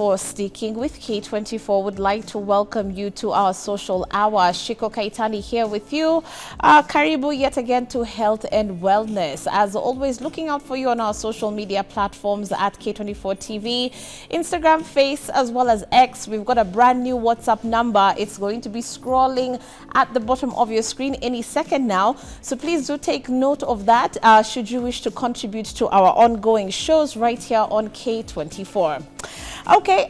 for sticking with K24. Would like to welcome you to our social hour. Shiko Kaitani here with you. Karibu yet again to Health and Wellness. As always, looking out for you on our social media platforms at K24 TV, Instagram, Face, as well as X. We've got a brand new WhatsApp number. It's going to be scrolling at the bottom of your screen any second now. So please do take note of that should you wish to contribute to our ongoing shows right here on K24. Okay,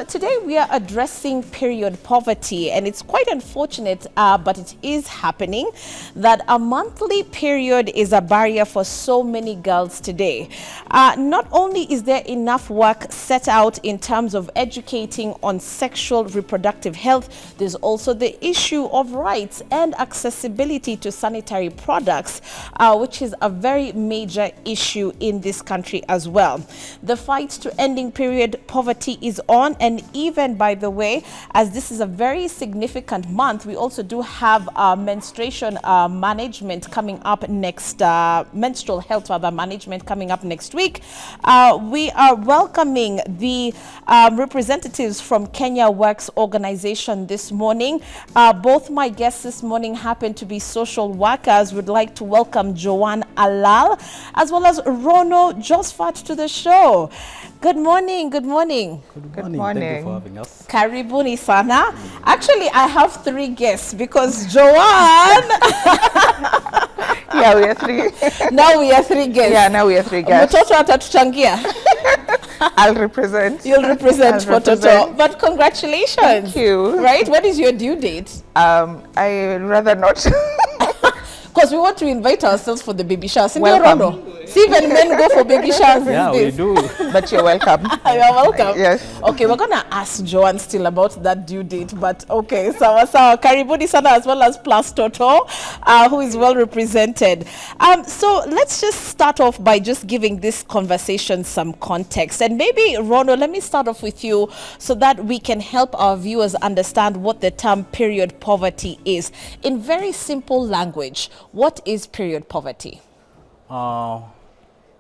today we are addressing period poverty, and it's quite unfortunate, but it is happening that a monthly period is a barrier for so many girls today. Not only is there enough work set out in terms of educating on sexual reproductive health, there's also the issue of rights and accessibility to sanitary products, which is a very major issue in this country as well. The fight to ending period poverty is on, and even, by the way, as this is a very significant month, we also do have menstruation management coming up next, menstrual health management coming up next week. We are welcoming the representatives from Kenya Works organization this morning. Both my guests this morning happen to be social workers. Would like to welcome Joan Alal as well as Ronoh Josphat to the show. Good morning. Good morning. Good morning. Thank you for having us. Karibuni sana. Actually, I have three guests because Joan. Yeah, we are three. Now we are three guests. Yeah, now we are three guests. Mtoto atatuchangia. I'll represent. You'll represent for Toto. But congratulations. Thank you. Right? What is your due date? I rather not. Because we want to invite ourselves for the baby shower. Welcome. See, even men go for baby showers Yeah, these we days. do. But you're welcome. You're welcome. Yes. Okay, we're going to ask Joan still about that due date. But okay, so Karibuni sana as well as Plus Toto, who is well represented. So let's just start off by just giving this conversation some context. And maybe, Ronoh, let me start off with you so that we can help our viewers understand what the term period poverty is. In very simple language, what is period poverty?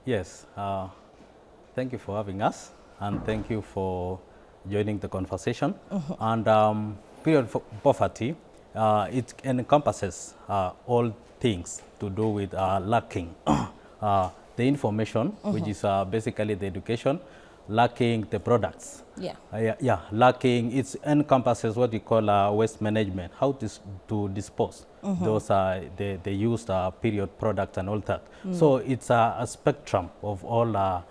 Yes. Thank you for having us, and thank you for joining the conversation. And period poverty, it encompasses all things to do with lacking the information, which is basically the education, lacking the products. Yeah. Lacking, it encompasses what we call waste management, how to dispose those the used period products and all that. So it's a spectrum of all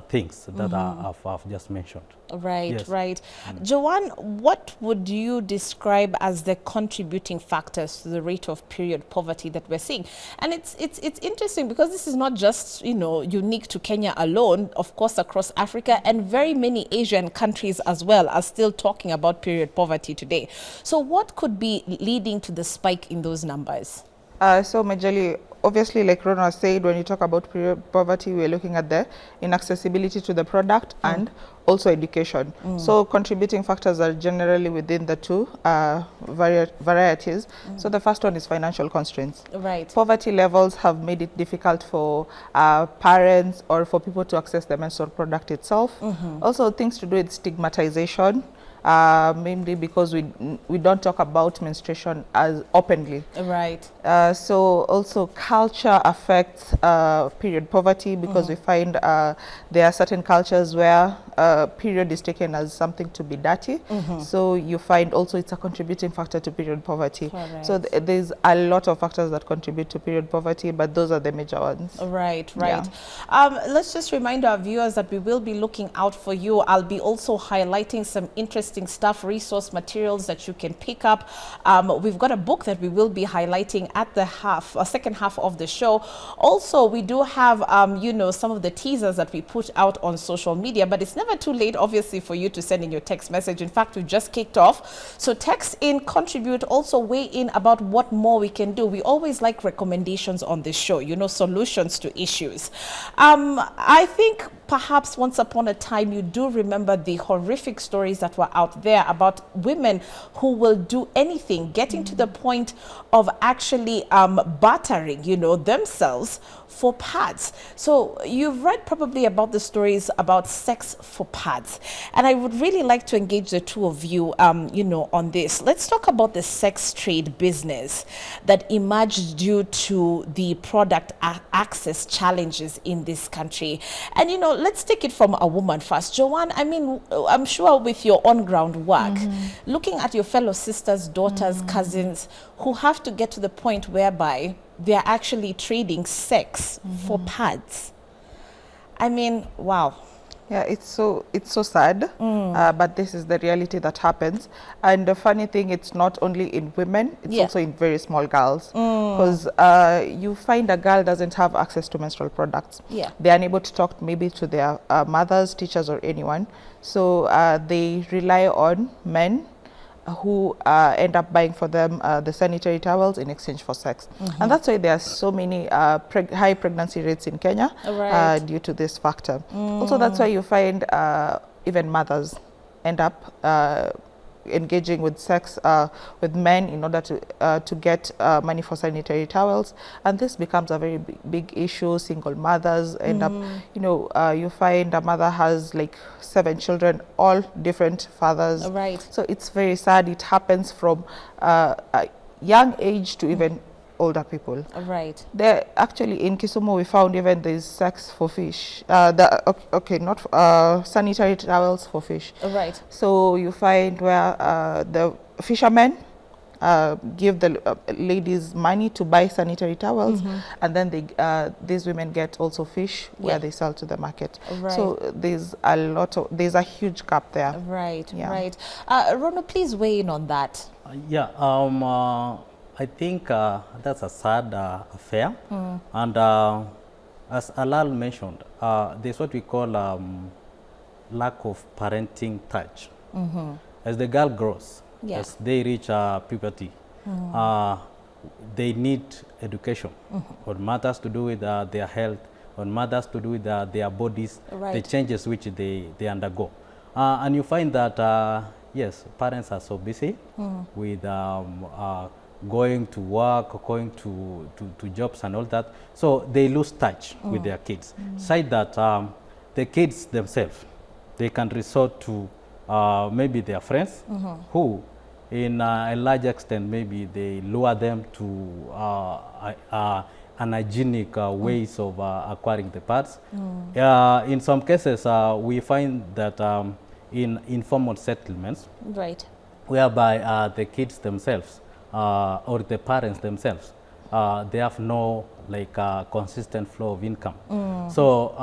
things that I've just mentioned. Right, Yes. right. Joan, what would you describe as the contributing factors to the rate of period poverty that we're seeing? And it's interesting because this is not just, unique to Kenya alone. Of course, across Africa and very many Asian countries as well are still talking about period poverty today. So what could be leading to the spike in those numbers? So majorly, obviously, like Ronoh said, when you talk about period poverty, we're looking at the inaccessibility to the product and also education. So contributing factors are generally within the two varieties. So the first one is financial constraints. Right. Poverty levels have made it difficult for parents or for people to access the menstrual product itself. Also things to do with stigmatization. Mainly because we don't talk about menstruation as openly. Right. So also culture affects period poverty because we find there are certain cultures where period is taken as something to be dirty. So you find also it's a contributing factor to period poverty. Correct. So there's a lot of factors that contribute to period poverty, but those are the major ones. Right. Yeah. Let's just remind our viewers that we will be looking out for you. I'll be also highlighting some interesting stuff, resource materials that you can pick up. We've got a book that we will be highlighting at the second half of the show. Also, we do have, some of the teasers that we put out on social media, but it's never too late, obviously, for you to send in your text message. In fact, we've just kicked off. So text in, contribute, also weigh in about what more we can do. We always like recommendations on this show, solutions to issues. I think perhaps once upon a time you do remember the horrific stories that were out there about women who will do anything, getting to the point of actually bartering, you know, themselves for pads. So you've read probably about the stories about sex for pads, and I would really like to engage the two of you, you know, on this. Let's talk about the sex trade business that emerged due to the product access challenges in this country. And, you know, let's take it from a woman first. Joan, I mean, I'm sure with your on-ground work, looking at your fellow sisters, daughters, cousins, who have to get to the point whereby they're actually trading sex for pads. I mean, wow. Yeah, it's so sad, but this is the reality that happens. And the funny thing, it's not only in women, it's also in very small girls. Because you find a girl doesn't have access to menstrual products. They're unable to talk maybe to their mothers, teachers, or anyone. So they rely on men who end up buying for them the sanitary towels in exchange for sex. And that's why there are so many high pregnancy rates in Kenya due to this factor. Also, that's why you find even mothers end up engaging with sex with men in order to get money for sanitary towels, and this becomes a very big issue. Single mothers end up, you know, you find a mother has like 7 children, all different fathers. So it's very sad. It happens from a young age to even older people. There actually in Kisumu we found even there's sex for fish. Not sanitary towels for fish. So you find where the fishermen give the ladies money to buy sanitary towels, and then they these women get also fish where they sell to the market. So there's a huge gap there. Ronoh, please weigh in on that. I think that's a sad affair, and as Alal mentioned, there's what we call lack of parenting touch. As the girl grows, as they reach puberty, they need education on matters to do with their health, on matters to do with their bodies, the changes which they undergo. And you find that, yes, parents are so busy with going to work, going to jobs and all that. So they lose touch with their kids. Aside that, the kids themselves, they can resort to maybe their friends who, in a large extent, maybe they lure them to unhygienic ways of acquiring the pads. In some cases, we find that in informal settlements, whereby the kids themselves or the parents themselves, they have no consistent flow of income. So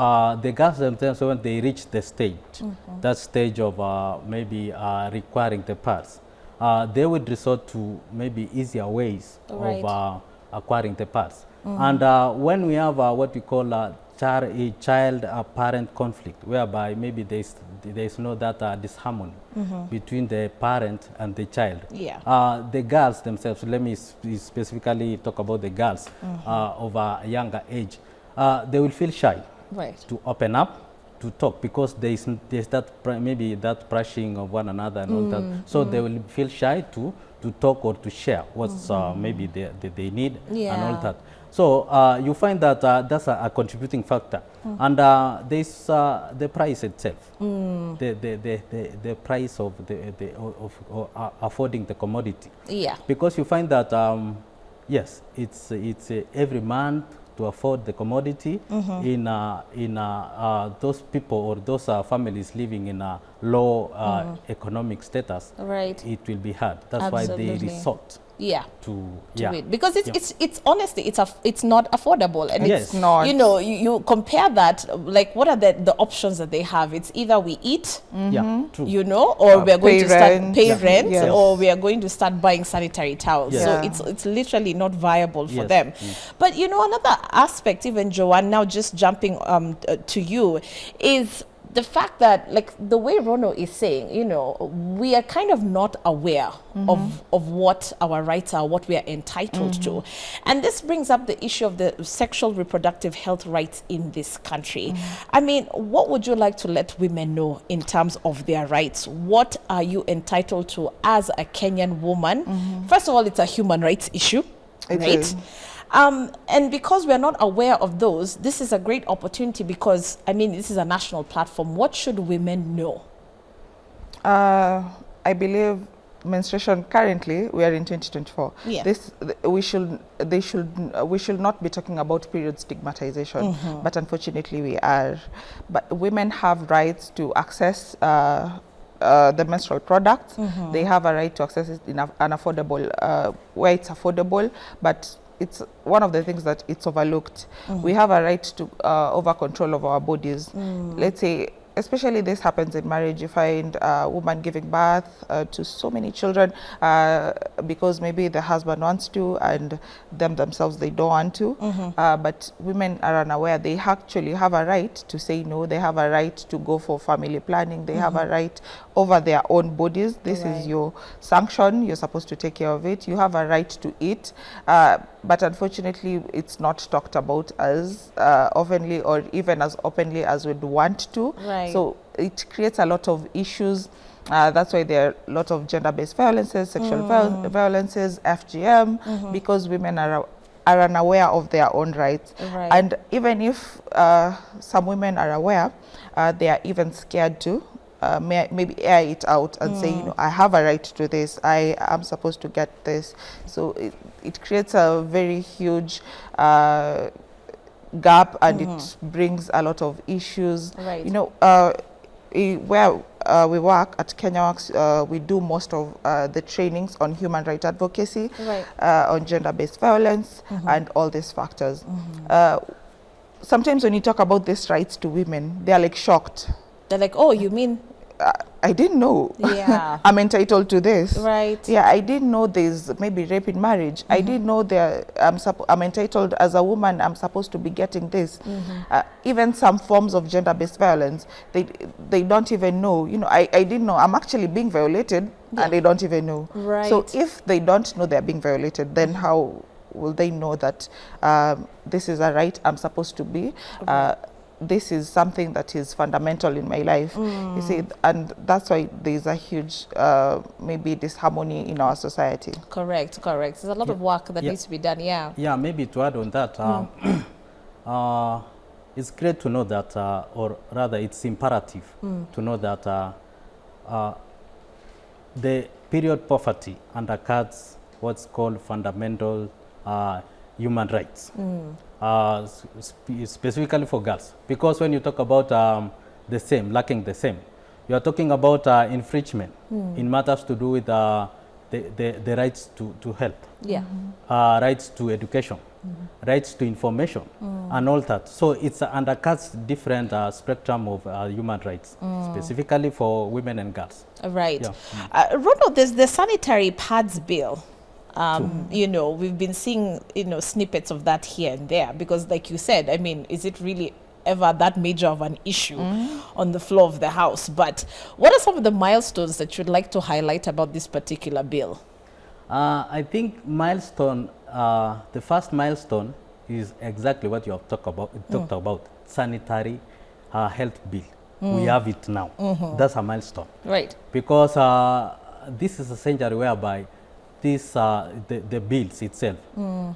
the girls themselves, when they reach the stage, that stage of maybe requiring the pads, they would resort to maybe easier ways of acquiring the pads. And when we have what we call a child-parent conflict, whereby maybe there is no that disharmony between the parent and the child. The girls themselves, let me specifically talk about the girls of a younger age, they will feel shy to open up, to talk, because there's that maybe that brushing of one another and all that. So they will feel shy to talk or to share what's maybe they need and all that. So you find that that's a contributing factor. And there's the price itself, the price of affording the commodity. Because you find that yes, it's every month to afford the commodity in those people or those families living in a low economic status. It will be hard. That's why they resort to it, because it's honestly it's not affordable, and it's not, you know, you compare that, like, what are the options that they have? It's either we eat, you know, or we are going to start pay rent, or we are going to start buying sanitary towels. So it's literally not viable for them. But you know, another aspect, even Joan, now just jumping to you, is the fact that, like the way Ronoh is saying, you know, we are kind of not aware of what our rights are, what we are entitled to. And this brings up the issue of the sexual reproductive health rights in this country. I mean, what would you like to let women know in terms of their rights? What are you entitled to as a Kenyan woman? First of all, it's a human rights issue, It right? is. And because we're not aware of those, this is a great opportunity because, I mean, this is a national platform. What should women know? I believe menstruation currently, we are in 2024. Yeah. We should not be talking about period stigmatization, but unfortunately we are. But women have rights to access the menstrual products. They have a right to access it in an affordable, where it's affordable, but it's one of the things that it's overlooked. We have a right to over control of our bodies. Let's say, especially this happens in marriage. You find a woman giving birth to so many children because maybe the husband wants to and themselves they don't want to. But women are unaware. They actually have a right to say no. They have a right to go for family planning. They have a right over their own bodies. This is your sanction. You're supposed to take care of it. You have a right to eat. But unfortunately, it's not talked about as oftenly or even as openly as we'd want to. Right. So it creates a lot of issues. That's why there are a lot of gender-based violences, sexual violences, FGM, because women are unaware of their own rights. Right. And even if some women are aware, they are even scared to maybe air it out and say, you know, I have a right to this, I am supposed to get this. So it creates a very huge gap, and it brings a lot of issues. Right. You know, where we work at Kenya Works, we do most of the trainings on human rights advocacy, on gender-based violence, and all these factors. Sometimes when you talk about these rights to women, they're like shocked. They're like, oh, you mean? I didn't know. Yeah. I'm entitled to this. Right. Yeah, I didn't know there's maybe rape in marriage. I didn't know I'm entitled as a woman. I'm supposed to be getting this. Even some forms of gender-based violence, they don't even know. You know, I didn't know I'm actually being violated, and they don't even know. Right. So if they don't know they're being violated, then how will they know that this is a right I'm supposed to be? This is something that is fundamental in my life, you see, and that's why there's a huge maybe disharmony in our society. Correct. There's a lot of work that needs to be done. Yeah, maybe to add on that, it's great to know that, or rather it's imperative to know that the period poverty undercuts what's called fundamental human rights. Specifically for girls, because when you talk about lacking the same, you are talking about infringement in matters to do with the rights to health, rights to education, rights to information, and all that. So it's undercuts different spectrum of human rights, specifically for women and girls. Right. Yeah. Ronoh, there's the sanitary pads bill. You know, we've been seeing, you know, snippets of that here and there because, like you said, I mean, is it really ever that major of an issue on the floor of the House? But what are some of the milestones that you'd like to highlight about this particular bill? I think the first milestone is exactly what you have talked about, sanitary health bill. We have it now. That's a milestone. Right. Because this is a century whereby this, the bills itself,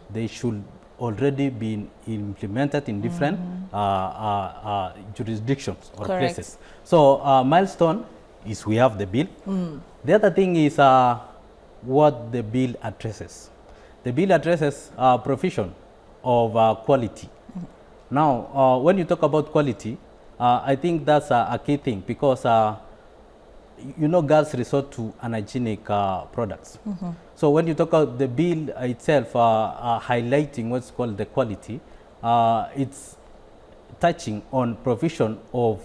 they should already be implemented in different jurisdictions or places. So milestone is we have the bill. The other thing is what the bill addresses. The bill addresses provision of quality. Now, when you talk about quality, I think that's a key thing because you know, girls resort to unhygienic products. So when you talk about the bill itself highlighting what's called the quality, it's touching on provision of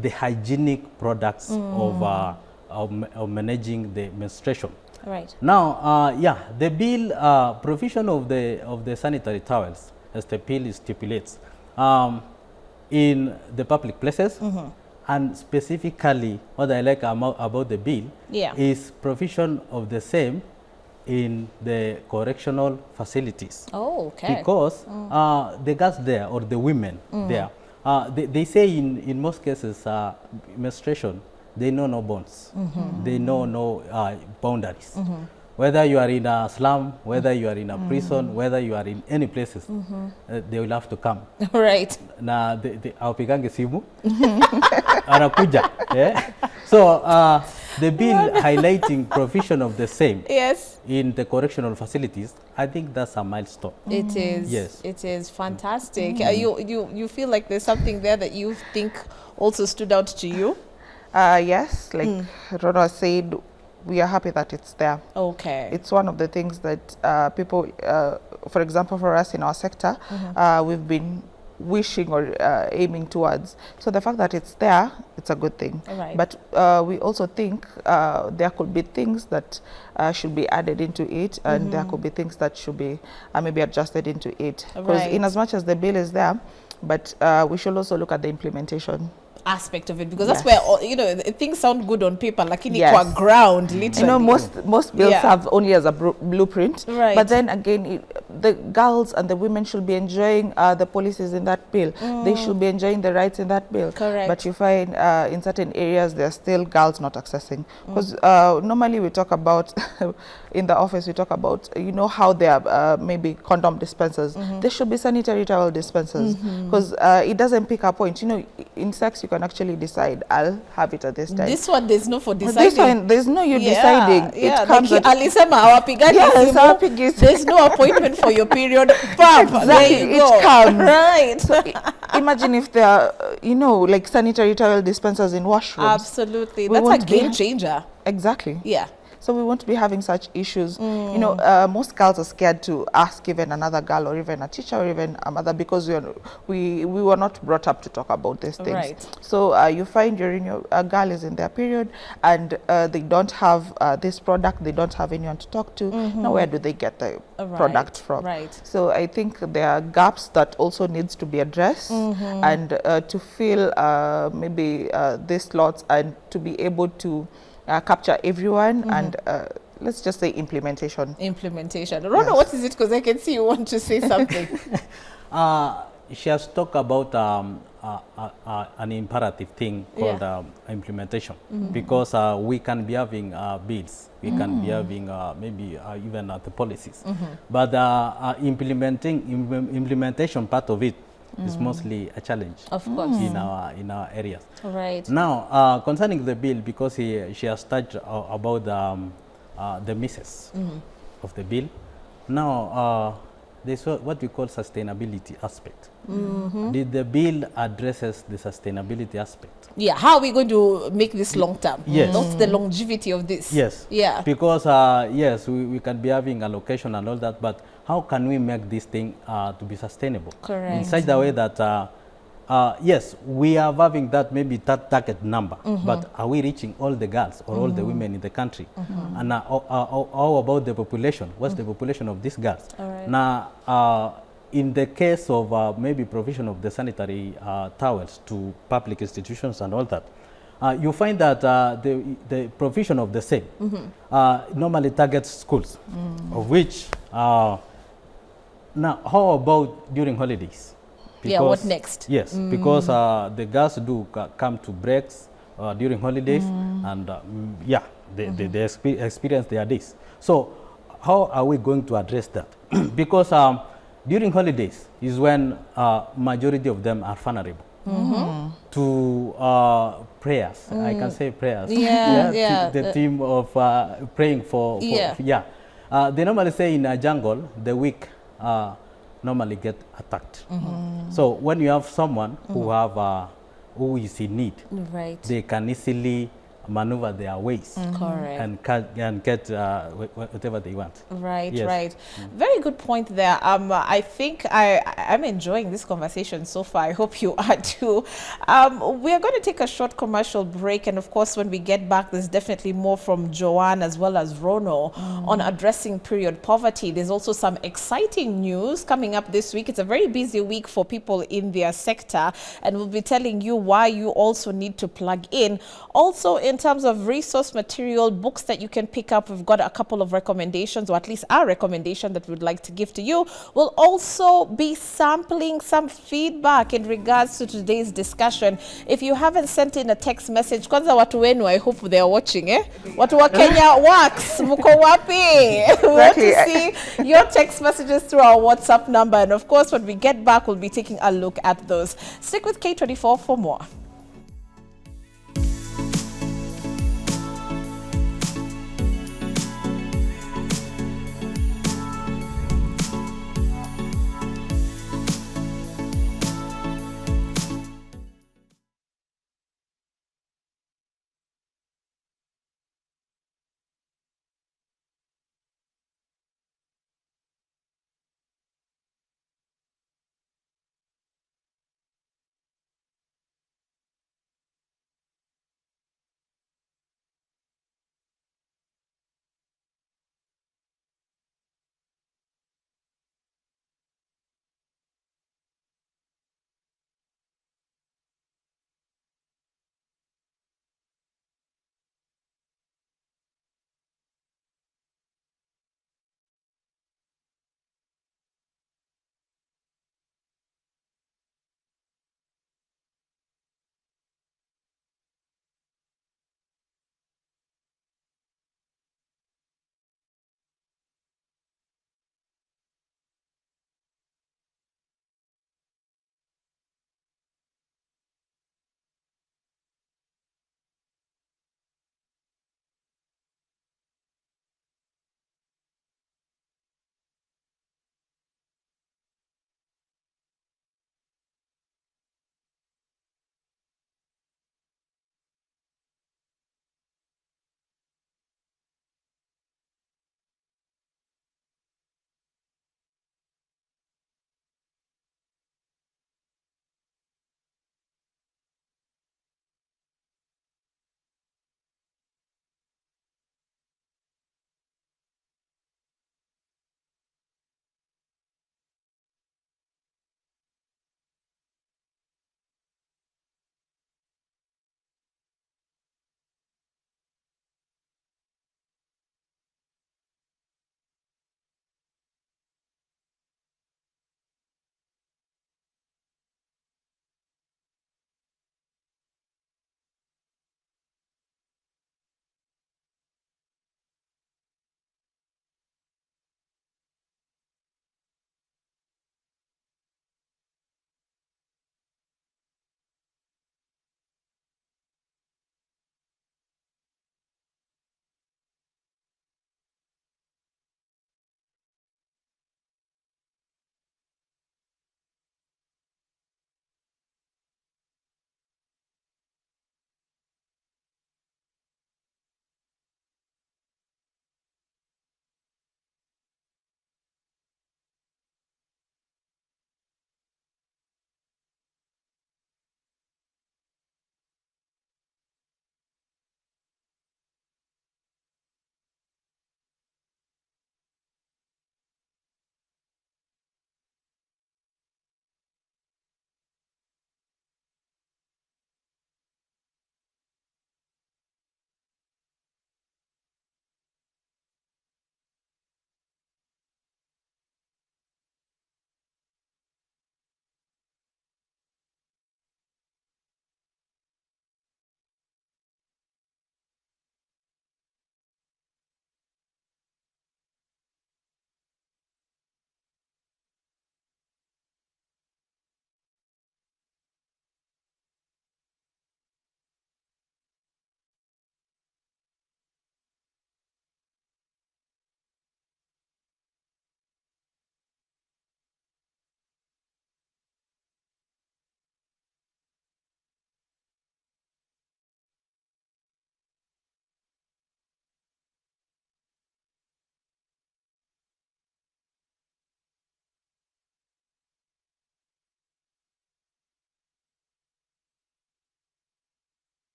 the hygienic products of managing the menstruation. Right. Now, the bill provision of the sanitary towels, as the bill stipulates, in the public places, and specifically what I like about the bill is provision of the same in the correctional facilities. Oh, okay. Because the girls there or the women there, they say in most cases menstruation, they know no bonds. They know no boundaries. Whether you are in a slum, whether you are in a prison, whether you are in any places, they will have to come. Right. Na awapigange simu anakuja. So the bill highlighting provision of the same in the correctional facilities, I think that's a milestone. It is. Yes. It is fantastic. You feel like there's something there that you think also stood out to you? Yes, like Ronoh said, we are happy that it's there. Okay. It's one of the things that people, for example, for us in our sector, we've been wishing or aiming towards. So the fact that it's there, it's a good thing. Right. But we also think there could be things that should be added into it, and there could be things that should be maybe adjusted into it. Because in as much as the bill is there, but we should also look at the implementation aspect of it, because that's where things sound good on paper, like in equal ground, literally. Most bills have only as a blueprint, but then again, the girls and the women should be enjoying the policies in that bill. They should be enjoying the rights in that bill. Correct. But you find in certain areas there are still girls not accessing, because normally we talk about in the office, we talk about how there are maybe condom dispensers. There should be sanitary towel dispensers, because it doesn't pick a point. In sex you can actually decide, I'll have it at this time. This one, there's no for deciding. This one, there's no you deciding. Yeah, it comes like there's no appointment for your period. Exactly, there you go. It comes. Right. So imagine if there are, like sanitary towel dispensers in washrooms. Absolutely. That's a game changer. Exactly. Yeah. So we won't be having such issues. Most girls are scared to ask even another girl or even a teacher or even a mother, because we were not brought up to talk about these things. Right. So you find a girl is in their period and they don't have this product, they don't have anyone to talk to. Now where do they get the product from? Right. So I think there are gaps that also needs to be addressed, and to fill maybe these slots and to be able to capture everyone, and let's just say implementation. Ronoh, what is it? Because I can see you want to say something. She has talked about an imperative thing called implementation, because we can be having bills, we can be having maybe even the policies, but implementation part of it is mostly a challenge, of course, in our areas. Right. Now, concerning the bill, because she has touched about the misses of the bill. Now, there's what we call sustainability aspect. Did the bill addresses the sustainability aspect? Yeah. How are we going to make this long term? Yes. What's the longevity of this? Yes. Yeah. Because yes, we can be having allocation and all that, but how can we make this thing to be sustainable? Correct. In such a way that yes, we are having that maybe that target number, but are we reaching all the girls or all the women in the country? And how about the population? What's the population of these girls? Right. Now, in the case of maybe provision of the sanitary towels to public institutions and all that, you find that the provision of the same normally targets schools, of which now how about during holidays? Because, what next? Yes, because the girls do come to breaks during holidays, and yeah, they experience their days. So how are we going to address that? Because during holidays is when majority of them are vulnerable to prayers. I can say prayers. Yeah. The theme of praying for they normally say in a jungle, the weak normally get attacked. So when you have someone who is in need, right, they can easily maneuver their ways Correct. and get whatever they want. Right, Yes. right. Very good point there. I think I'm enjoying this conversation so far. I hope you are too. We are going to take a short commercial break, and of course, when we get back, there's definitely more from Joan as well as Ronoh on addressing period poverty. There's also some exciting news coming up this week. It's a very busy week for people in their sector, and we'll be telling you why you also need to plug in. Also, in terms of resource material, books that you can pick up, we've got a couple of recommendations, or at least our recommendation that we'd like to give to you. We'll also be sampling some feedback in regards to today's discussion. If you haven't sent in a text message, kwanza watu wenu, I hope they are watching, eh? Watu wa Kenya works, muko wapi? We want to see your text messages through our WhatsApp number. And of course, when we get back, we'll be taking a look at those. Stick with K24 for more.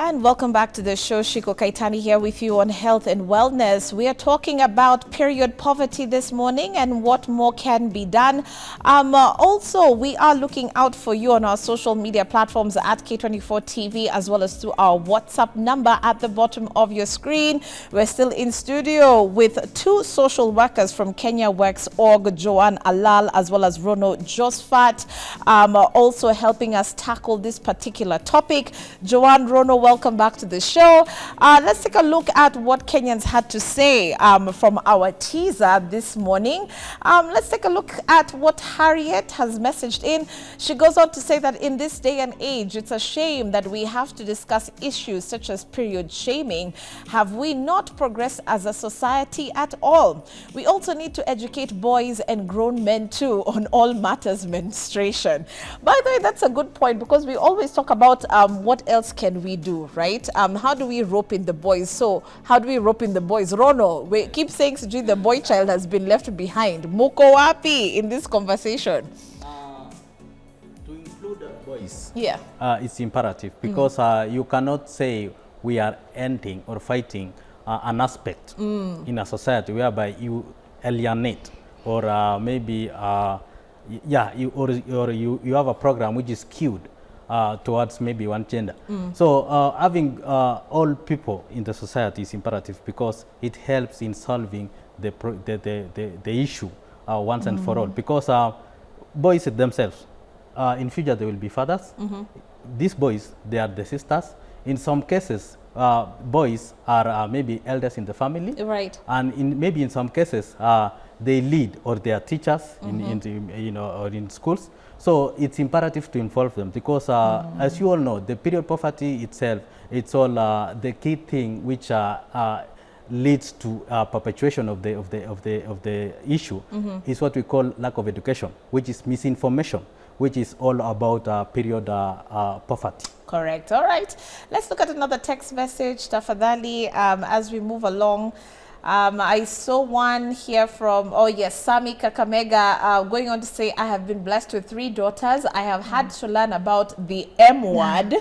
And welcome back to the show. Shiko Kaitani here with you on health and wellness. We are talking about period poverty this morning and what more can be done. Also, we are looking out for you on our social media platforms at K24 TV, as well as through our WhatsApp number at the bottom of your screen. We're still in studio with two social workers from Kenya Works Org, Joan, Alal, as well as Ronoh, Josphat, also helping us tackle this particular topic. Joan, Ronoh, welcome back to the show. Let's take a look at what Kenyans had to say from our teaser this morning. Let's take a look at what Harriet has messaged in. She goes on to say that in this day and age, it's a shame that we have to discuss issues such as period shaming. Have we not progressed as a society at all? We also need to educate boys and grown men too on all matters menstruation. By the way, that's a good point, because we always talk about what else can we do, right? How do we rope in the boys? So how do we rope in the boys? Ronoh, we keep saying the boy child has been left behind. Muko wapi in this conversation? To include boys, Yeah. it's imperative, because you cannot say we are ending or fighting an aspect in a society whereby you alienate or maybe you have a program which is skewed towards maybe one gender. So having all people in the society is imperative, because it helps in solving the issue once and for all. Because boys themselves, in future they will be fathers. These boys, they are the sisters. In some cases, boys are maybe elders in the family, Right. and maybe in some cases they lead, or they are teachers or in schools. So it's imperative to involve them, because as you all know, the period poverty itself, it's all the key thing which leads to perpetuation of the issue is what we call lack of education, which is misinformation, which is all about period poverty. Correct. All right. Let's look at another text message, Tafadhali, as we move along. I saw one here from, Sami Kakamega, going on to say, I have been blessed with 3 daughters. I have had to learn about the M word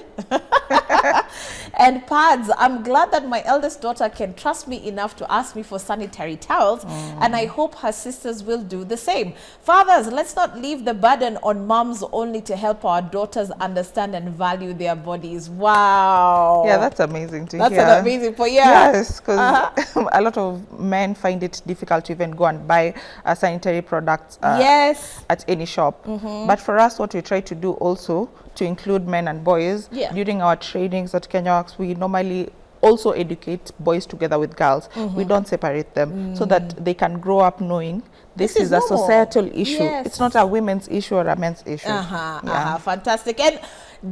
and pads. I'm glad that my eldest daughter can trust me enough to ask me for sanitary towels, and I hope her sisters will do the same. Fathers, let's not leave the burden on moms only to help our daughters understand and value their bodies. Wow. Yeah, that's amazing to hear. That's an amazing point. Yeah. Yes, because a lot of men find it difficult to even go and buy sanitary products Yes. at any shop. But for us, what we try to do also to include men and boys, Yeah. during our trainings at Kenya Works, we normally also educate boys together with girls. We don't separate them, so that they can grow up knowing this is a normal. societal issue. Yes. It's not a women's issue or a men's issue. Fantastic. And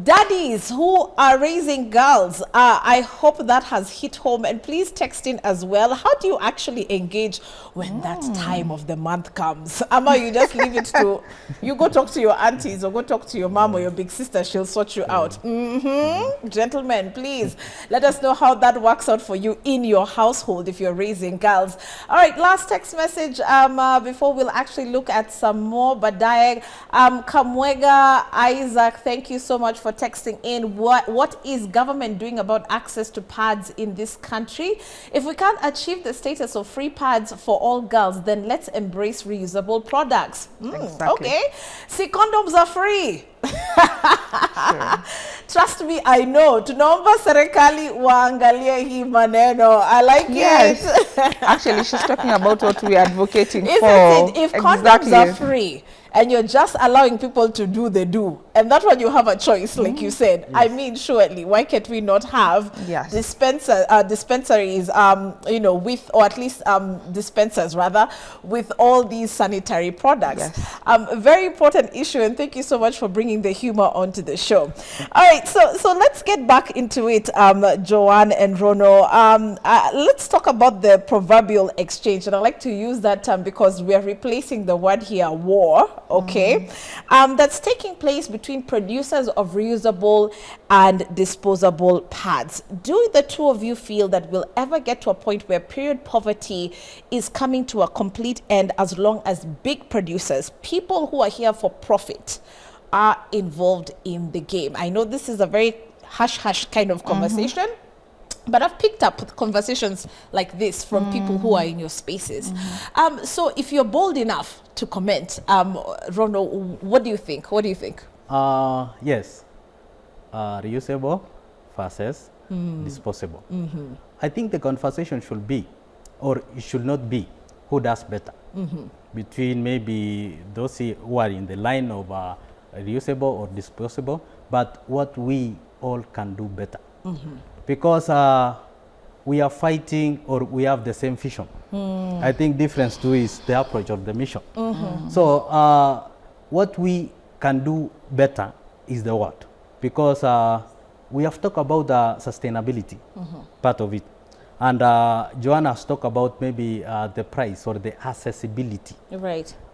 daddies who are raising girls, I hope that has hit home, and please text in as well. How do you actually engage when that time of the month comes? Ama, you just leave it to, you go talk to your aunties or go talk to your mom or your big sister, she'll sort you out. Gentlemen, please let us know how that works out for you in your household if you're raising girls. All right, last text message before we'll actually look at some more. Badai Kamwega Isaac, thank you so much for texting in. What is government doing about access to pads in this country? If we can't achieve the status of free pads for all girls, then let's embrace reusable products. Exactly. Okay. See, condoms are free. Sure. Trust me, I know. Tunaomba serikali waangalie hii maneno. I like Yes. it. Actually, she's talking about what we're advocating Isn't for. it? If condoms are free and you're just allowing people to do the do, and that one you have a choice, like you said. Yes. I mean, surely, why can't we not have Yes. dispensaries, with, or at least dispensers rather, with all these sanitary products? Yes. Very important issue, and thank you so much for bringing the humor onto the show. All right, so let's get back into it, Joan and Ronoh. Let's talk about the proverbial exchange, and I like to use that term because we are replacing the word here, war. Okay, that's taking place between producers of reusable and disposable pads. Do the two of you feel that we'll ever get to a point where period poverty is coming to a complete end, as long as big producers, people who are here for profit, are involved in the game? I know this is a very hush kind of conversation. But I've picked up conversations like this from people who are in your spaces. So if you're bold enough to comment, Ronoh, what do you think? What do you think? Yes, reusable versus disposable. I think the conversation should be, or it should not be, who does better between maybe those who are in the line of reusable or disposable, but what we all can do better. Because we are fighting, or we have the same vision. I think difference too is the approach of the mission. So what we can do better is the what, because we have talked about the sustainability part of it, and Joan has talked about maybe the price or the accessibility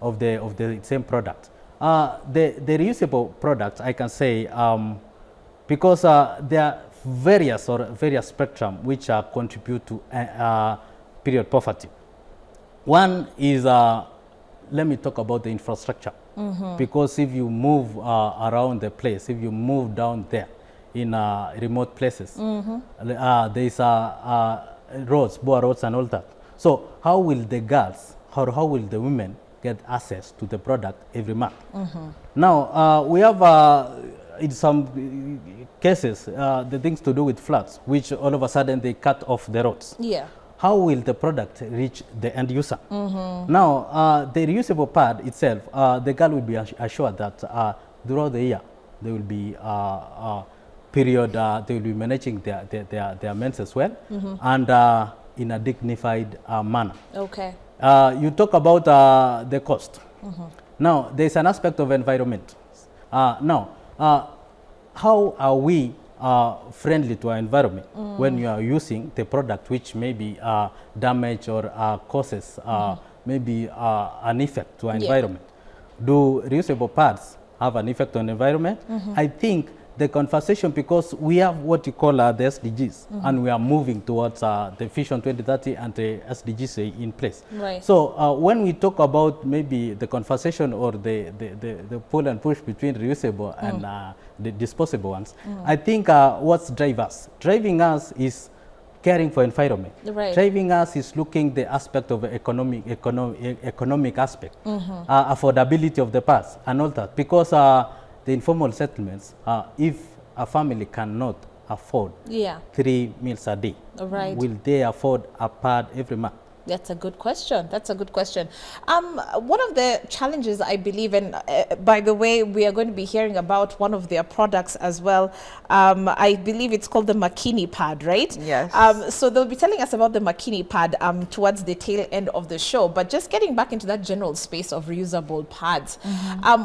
of the same product. The reusable products, I can say, because there are various spectrum which contribute to period poverty. One is, let me talk about the infrastructure, because if you move around the place, if you move down there in remote places, there is roads, Boa roads and all that. So how will the girls, or how will the women get access to the product every month? Now, we have in some cases, the things to do with floods, which all of a sudden they cut off the roads. How will the product reach the end user? Now, the reusable pad itself, the girl will be assured that throughout the year, there will be period, they will be managing their menses well, and in a dignified manner. You talk about the cost. Now, there's an aspect of environment. Now, how are we friendly to our environment when you are using the product which may be damage or causes maybe an effect to our environment? Do reusable pads have an effect on the environment? I think the conversation, because we have what you call the SDGs, and we are moving towards the Vision 2030 and the SDGs in place. So when we talk about maybe the conversation or the pull and push between reusable and the disposable ones, I think what's driving us is caring for environment. Driving us is looking the aspect of economic aspect, affordability of the pads and all that, because the informal settlements, if a family cannot afford 3 meals a day, will they afford a pad every month? That's a good question. That's a good question. One of the challenges, I believe, and by the way, we are going to be hearing about one of their products as well. I believe it's called the Makini pad, right? Yes. So they'll be telling us about the Makini pad towards the tail end of the show. But just getting back into that general space of reusable pads,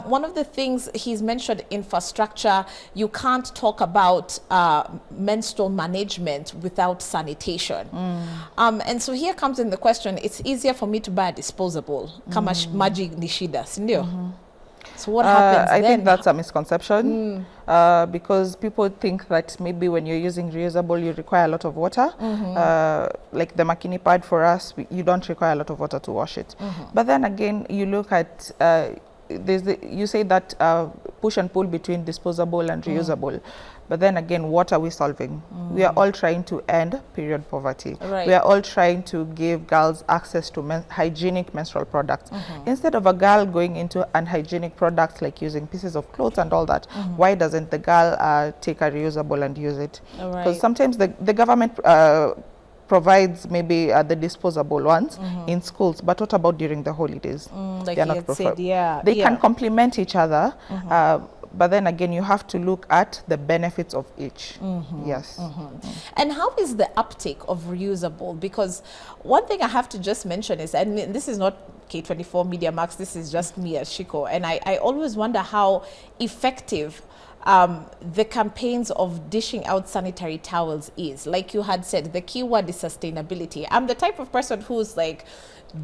one of the things he's mentioned, infrastructure. You can't talk about menstrual management without sanitation. And so here comes in the question, it's easier for me to buy a disposable. Kama maji ni shida, sindio? So what happens then? I think that's a misconception, because people think that maybe when you're using reusable, you require a lot of water. Like the Makini pad for us, you don't require a lot of water to wash it. But then again, you look at, you say that push and pull between disposable and reusable. But then again, what are we solving? We are all trying to end period poverty. We are all trying to give girls access to hygienic menstrual products. Instead of a girl going into unhygienic products like using pieces of clothes and all that, why doesn't the girl take a reusable and use it? Because sometimes the government provides maybe the disposable ones in schools, but what about during the holidays? Like they are not said, they can complement each other. But then again, you have to look at the benefits of each. Yes. And how is the uptake of reusable? Because one thing I have to just mention is, and this is not K24 Media Max, this is just me as Shiko, and I always wonder how effective the campaigns of dishing out sanitary towels is. Like you had said, the key word is sustainability. I'm the type of person who's like,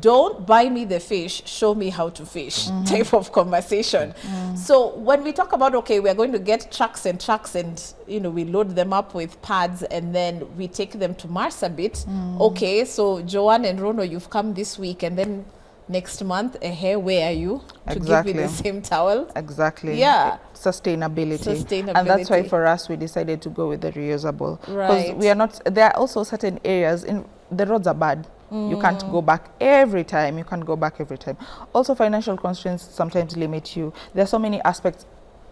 don't buy me the fish, show me how to fish type of conversation. So when we talk about, okay, we're going to get trucks and we load them up with pads and then we take them to Marsabit. Okay, so Joan and Ronoh, you've come this week, and then next month, where are you? To Exactly. give me the same towel. Exactly. Yeah. Sustainability. And that's why for us we decided to go with the reusable. Because Right. we are not, there are also certain areas in the roads are bad. You can't go back every time. You can't go back every time. Also, financial constraints sometimes limit you. There are so many aspects.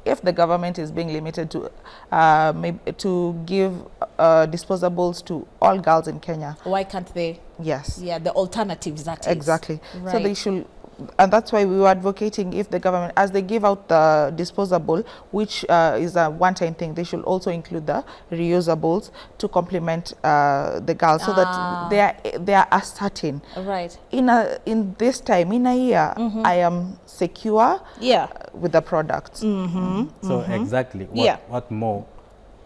If the government is being limited to maybe to give disposables to all girls in Kenya, Why can't they? yes, Yeah, the alternatives, that is. exactly. Right. So they should, and that's why we were advocating, if the government, as they give out the disposable, which is a one-time thing, they should also include the reusables to complement the girls, so that they are ascertain. Right. In this time, in a year, I am secure with the product. So exactly, what more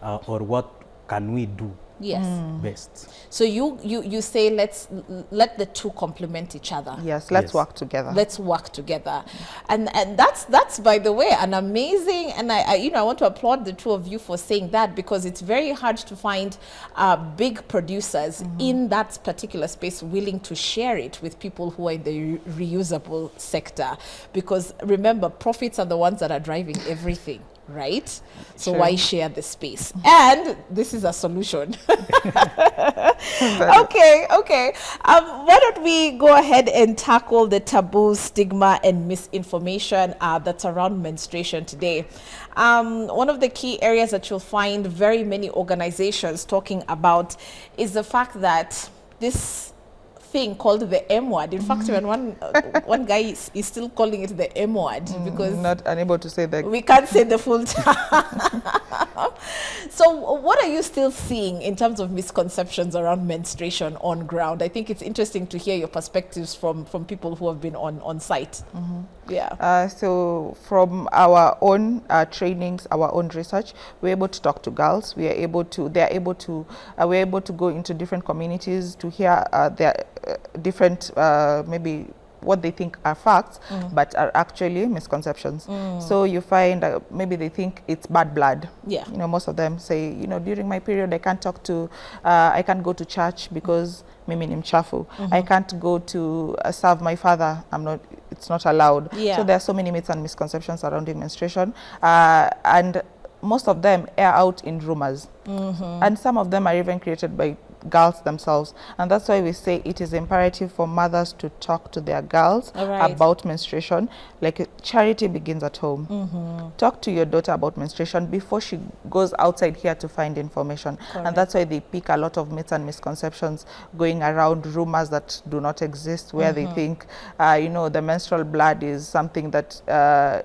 or what can we do Yes. best? So you say let the two complement each other. Yes, let's work together. Let's work together, and that's by the way an amazing, and I want to applaud the two of you for saying that, because it's very hard to find big producers in that particular space willing to share it with people who are in the reusable sector, because remember, profits are the ones that are driving everything. Right? So why share the space? And this is a solution. Okay. Why don't we go ahead and tackle the taboo, stigma, and misinformation that's around menstruation today. One of the key areas that you'll find very many organizations talking about is the fact that this thing called the M word. In fact, when one guy is still calling it the M word because not unable to say that. We can't say the full time. So what are you still seeing in terms of misconceptions around menstruation on ground? I think it's interesting to hear your perspectives from people who have been on site. Yeah. So from our own trainings, our own research, we're able to talk to girls. We're able to go into different communities to hear their different maybe what they think are facts, but are actually misconceptions. So you find maybe they think it's bad blood. Yeah. Most of them say, during my period I can't I can't go to church because mimi ni mchafu. I can't go to serve my father. It's not allowed. Yeah. So there are so many myths and misconceptions surrounding menstruation, and most of them air out in rumors, and some of them are even created by girls themselves. And that's why we say it is imperative for mothers to talk to their girls about menstruation. Like, charity begins at home. Talk to your daughter about menstruation before she goes outside here to find information. Correct. And that's why they pick a lot of myths and misconceptions going around, rumors that do not exist, where they think the menstrual blood is something that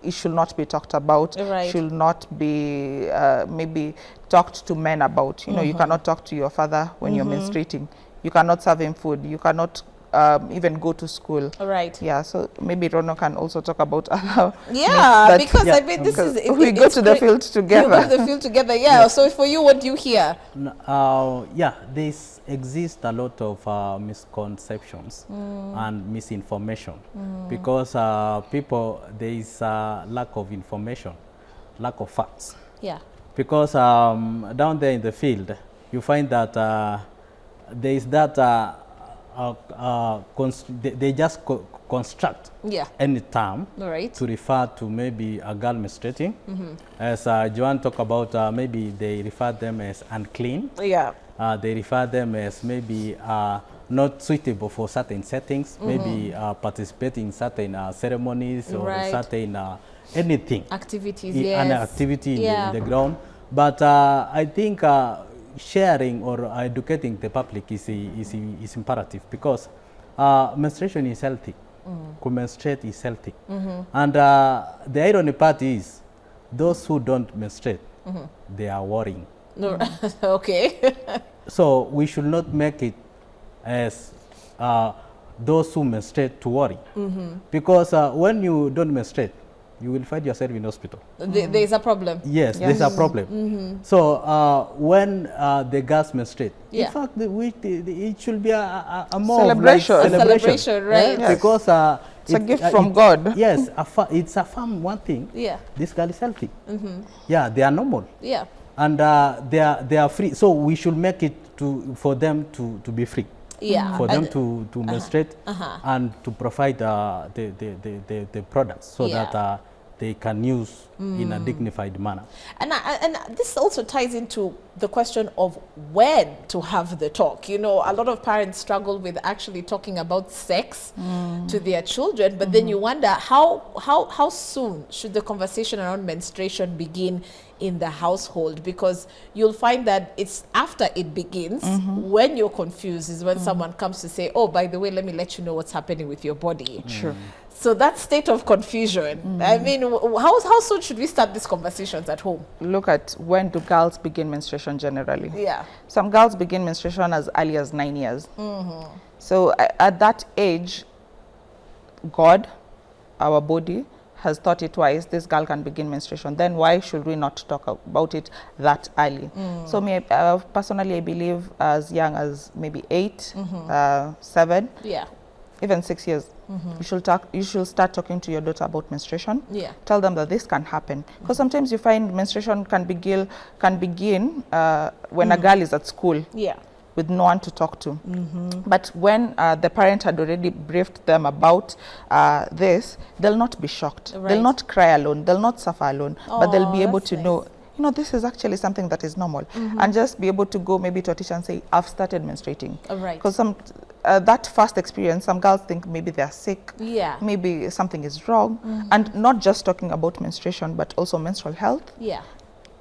it should not be talked about, should not be maybe talked to men about. You cannot talk to your father when you're menstruating. You cannot serve him food. You cannot even go to school. Right. Yeah, so maybe Ronoh can also talk about other because I mean, this is... we go to the field together. You go to the field together, yeah. So for you, what do you hear? Yeah, exists a lot of misconceptions and misinformation because there is a lack of information, lack of facts. Yeah. Because down there in the field, you find that there is that they just construct any term to refer to maybe a girl menstruating. As Joan talked about, maybe they refer them as unclean. Yeah. They refer them as maybe not suitable for certain settings, maybe participating in certain ceremonies or certain anything. Activities, an activity in the ground. But I think sharing or educating the public is imperative, because menstruation is healthy. Menstruate is healthy. And the irony part is, those who don't menstruate, they are worrying. Okay. So we should not make it as those who menstruate to worry. Because when you don't menstruate, you will find yourself in hospital. There's a problem. Yes, there's a problem. So when the girls menstruate, in fact, it should be a more celebration. Like celebration, right? Yes. Because it's a gift from God. Yes, it's a firm one thing. Yeah. This girl is healthy. Yeah, they are normal. Yeah. And they are free. So we should make it for them to be free. Yeah. for them to menstruate and to provide the products so Yeah. that they can use in a dignified manner. And this also ties into the question of when to have the talk. You know, a lot of parents struggle with actually talking about sex to their children, but then you wonder how soon should the conversation around menstruation begin in the household, because you'll find that it's after it begins when you're confused is when someone comes to say, oh, by the way, let me let you know what's happening with your body. Sure. So that state of confusion, I mean, how soon should we start these conversations at home? Look at when do girls begin menstruation generally. Yeah. Some girls begin menstruation as early as 9 years. So at that age, God, our body, has thought it twice. This girl can begin menstruation. Then why should we not talk about it that early? So personally, I believe as young as maybe 8, 7, Yeah. even 6 years, you should start talking to your daughter about menstruation. Yeah. Tell them that this can happen, because sometimes you find menstruation can begin when a girl is at school Yeah. with no one to talk to. But when the parent had already briefed them about this, they'll not be shocked. Right. They'll not cry alone. They'll not suffer alone. But they'll be able that's to nice. know, you know, this is actually something that is normal. And just be able to go maybe to a teacher and say, I've started menstruating. Right. Because that first experience, some girls think maybe they're sick. Yeah. Maybe something is wrong. And not just talking about menstruation, but also menstrual health, Yeah.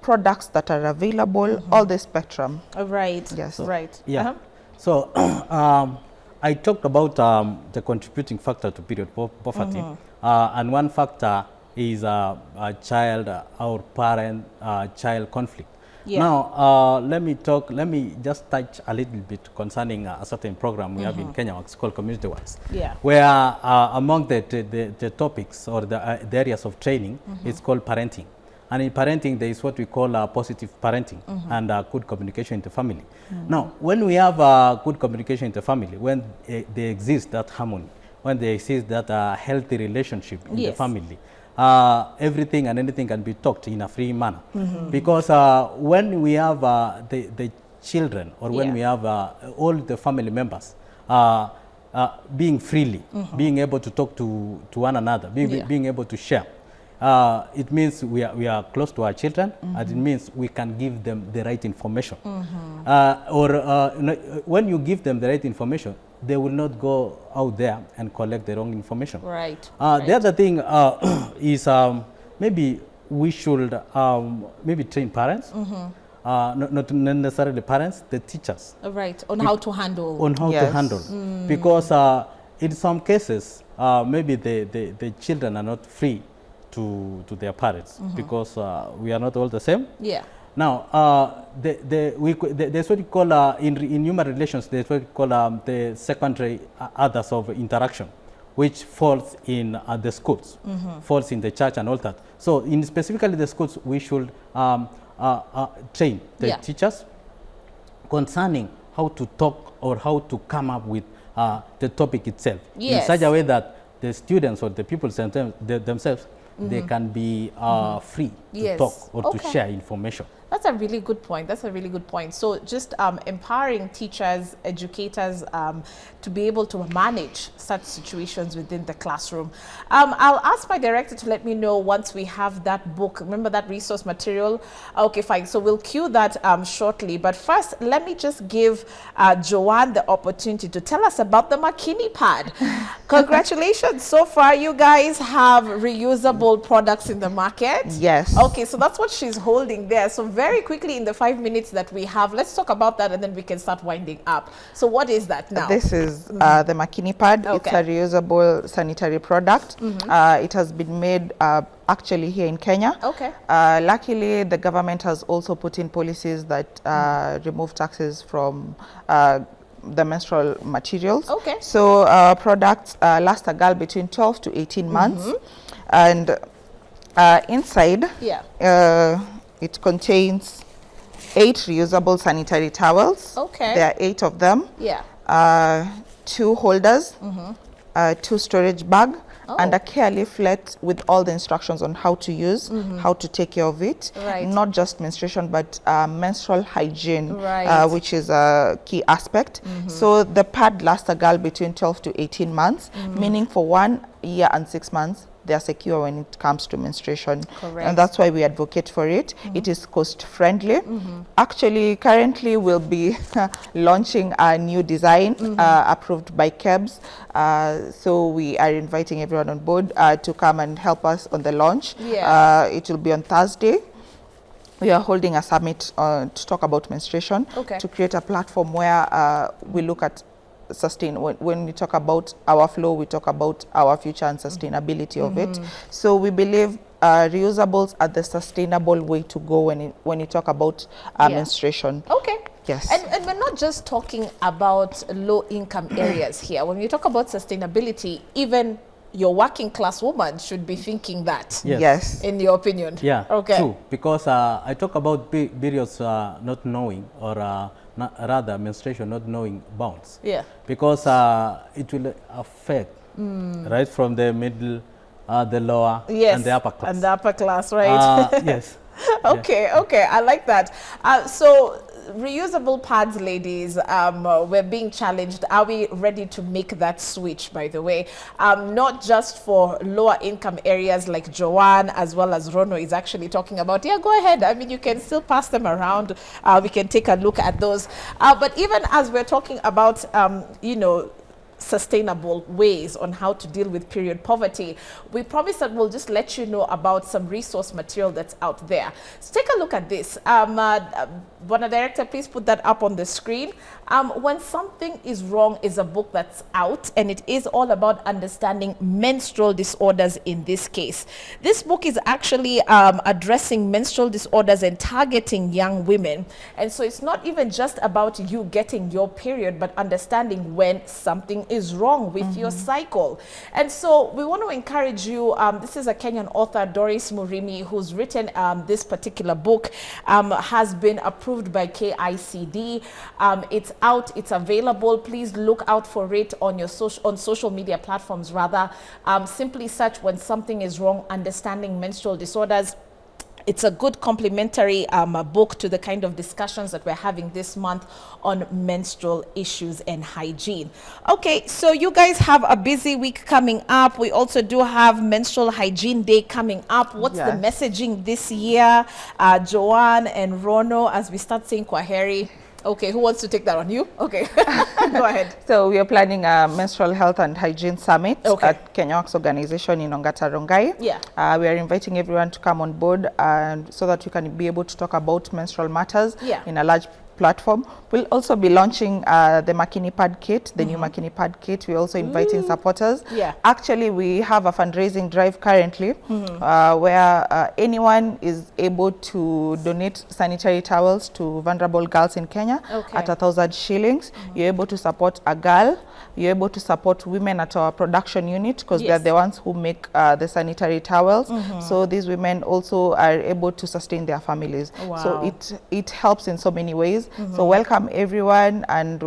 products that are available, all the spectrum. Right. Yes. Right. Yeah. So I talked about the contributing factor to period poverty, and one factor is a child or parent child conflict. Yeah. Now let me just touch a little bit concerning a certain program we have in Kenya. It's called Community Works. Yeah. Where among the topics or the areas of training, it's called parenting. And in parenting, there is what we call positive parenting and good communication in the family. Now, when we have good communication in the family, when they exist that harmony, when there exist that healthy relationship in the Yes. family, everything and anything can be talked in a free manner. Because when we have the children, or when Yeah. we have all the family members being freely, being able to talk to one another, being able to share, it means we are close to our children, and it means we can give them the right information. When you give them the right information, they will not go out there and collect the wrong information. Right. The other thing is maybe we should maybe train parents, not necessarily parents, the teachers. Right. On how to handle. On how to Yes. handle. Because in some cases, maybe the children are not free to their parents, because we are not all the same. Yeah. Now, there's what you call, in human relations, there's what you call the secondary others of interaction, which falls in the schools, falls in the church and all that. So in specifically the schools, we should train the teachers concerning how to talk or how to come up with the topic itself in such a way that the students or the people themselves, they can be free to talk or to share information. That's a really good point. That's a really good point. So just empowering teachers, educators to be able to manage such situations within the classroom. I'll ask my director to let me know once we have that book. Remember that resource material? Okay, fine. So we'll cue that shortly. But first, let me just give Joan the opportunity to tell us about the Makini pad. Congratulations. So far, you guys have reusable products in the market. Yes. Okay, so that's what she's holding there. So very quickly in the 5 minutes that we have, let's talk about that and then we can start winding up. So what is that now? This is the Makini pad. Okay. It's a reusable sanitary product. It has been made actually here in Kenya. Okay. Luckily, the government has also put in policies that remove taxes from the menstrual materials. Okay. So products last a girl between 12 to 18 months. And inside, it contains 8 reusable sanitary towels. Okay. There are 8 of them. Yeah. 2 holders, 2 storage bag, and a care leaflet with all the instructions on how to use, how to take care of it. Right. Not just menstruation, but menstrual hygiene, Right. which is a key aspect. So the pad lasts a girl between 12 to 18 months, meaning for 1 year and 6 months, they are secure when it comes to menstruation. Correct. And that's why we advocate for it. It is cost friendly. Actually, currently we'll be launching a new design approved by KEBS. So we are inviting everyone on board to come and help us on the launch. Yeah. It will be on Thursday. We are holding a summit to talk about menstruation, Okay. to create a platform where we look at when we talk about our flow, we talk about our future and sustainability of it. So we believe reusables are the sustainable way to go when you talk about menstruation. Okay. Yes. And we're not just talking about low-income areas here. When we talk about sustainability, even your working class woman should be thinking that. Yes. In your opinion. Yeah, Okay. true. Because I talk about periods not knowing, or rather menstruation not knowing bounds. Yeah. Because it will affect right from the middle, the lower, Yes. and the upper class. And the upper class, right? Yes. Okay, okay, I like that. So reusable pads, ladies, we're being challenged. Are we ready to make that switch, by the way? Not just for lower income areas like Joan, as well as Ronoh is actually talking about. Yeah, go ahead. I mean, you can still pass them around. We can take a look at those. But even as we're talking about, you know, sustainable ways on how to deal with period poverty, we promise that we'll just let you know about some resource material that's out there. So take a look at this. Bono Director, please put that up on the screen. When Something is Wrong is a book that's out, and it is all about understanding menstrual disorders in this case. This book is actually addressing menstrual disorders and targeting young women. And so it's not even just about you getting your period, but understanding when something is wrong with your cycle. And so we want to encourage you. This is a Kenyan author, Doris Murimi, who's written this particular book, has been approved by KICD. It's out, it's available. Please look out for it on your social media platforms rather. Simply search When Something is Wrong, Understanding Menstrual Disorders. It's a good complementary book to the kind of discussions that we're having this month on menstrual issues and hygiene. Okay, so you guys have a busy week coming up. We also do have Menstrual Hygiene Day coming up. What's the messaging this year? Joan and Ronoh, as we start saying Kwaheri. Okay, who wants to take that on? You? Okay, go ahead. So we are planning a menstrual health and hygiene summit at Kenyawak's organization in Ongata Rongai. Yeah. We are inviting everyone to come on board, and so that you can be able to talk about menstrual matters in a large platform. We'll also be launching the Makini Pad Kit, the new Makini Pad Kit. We're also inviting supporters. Yeah. Actually, we have a fundraising drive currently where anyone is able to donate sanitary towels to vulnerable girls in Kenya at 1,000 shillings. You're able to support a girl. You're able to support women at our production unit, because they're the ones who make the sanitary towels. So these women also are able to sustain their families. So it helps in so many ways. So welcome everyone, and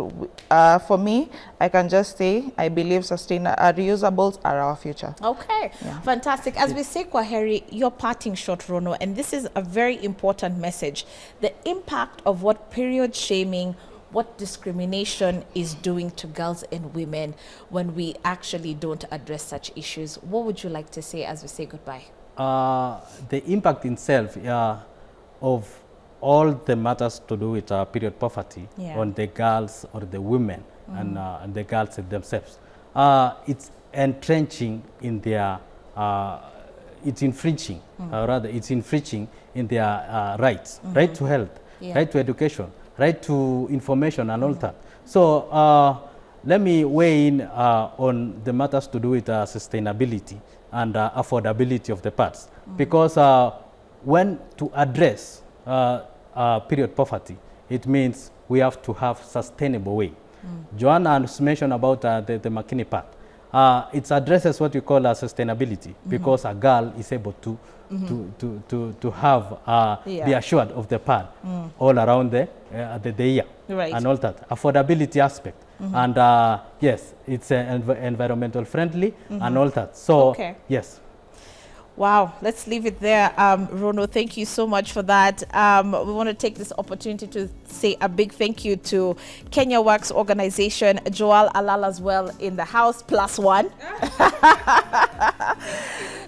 for me, I can just say I believe reusables are our future. Okay, fantastic. As we say Kwaheri, you're parting short, Ronoh, and this is a very important message. The impact of what period shaming, what discrimination is doing to girls and women when we actually don't address such issues. What would you like to say as we say goodbye? The impact itself of all the matters to do with period poverty on the girls or the women and the girls themselves, it's entrenching in their, it's infringing, rather it's infringing in their rights, right to health, right to education, right to information and all that. So let me weigh in on the matters to do with sustainability and affordability of the pads, because when to address period poverty, it means we have to have sustainable way. Joanna has mentioned about the Makini pad. It addresses what we call sustainability, because a girl is able to have be assured of the pad all around the year and all that. Affordability aspect, And yes, it's environmental friendly and all that. So Okay. yes. Wow, let's leave it there. Ronoh, thank you so much for that. We want to take this opportunity to say a big thank you to Kenya Works Organization, Joel, Alal as well in the house, +1.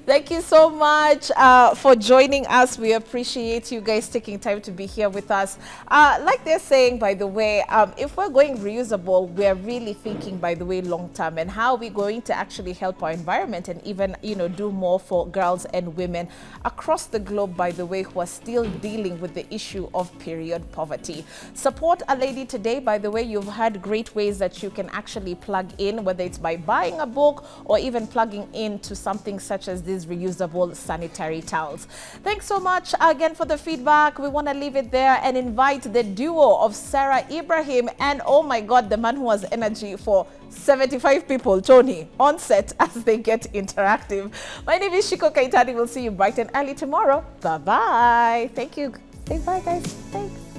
Thank you so much for joining us. We appreciate you guys taking time to be here with us. Like they're saying, by the way, if we're going reusable, we're really thinking, by the way, long term, and how we're going to actually help our environment and even, do more for girls and women across the globe, by the way, who are still dealing with the issue of period poverty. Support a lady today. By the way, you've had great ways that you can actually plug in, whether it's by buying a book or even plugging into something such as these reusable sanitary towels. Thanks so much again for the feedback. We want to leave it there and invite the duo of Sarah Ibrahim and, oh my God, the man who has energy for 75 people, Tony, on set as they get interactive. My name is Shiko Kaitani. We'll see you bright and early tomorrow. Bye-bye. Thank you. Say bye, guys. Thanks.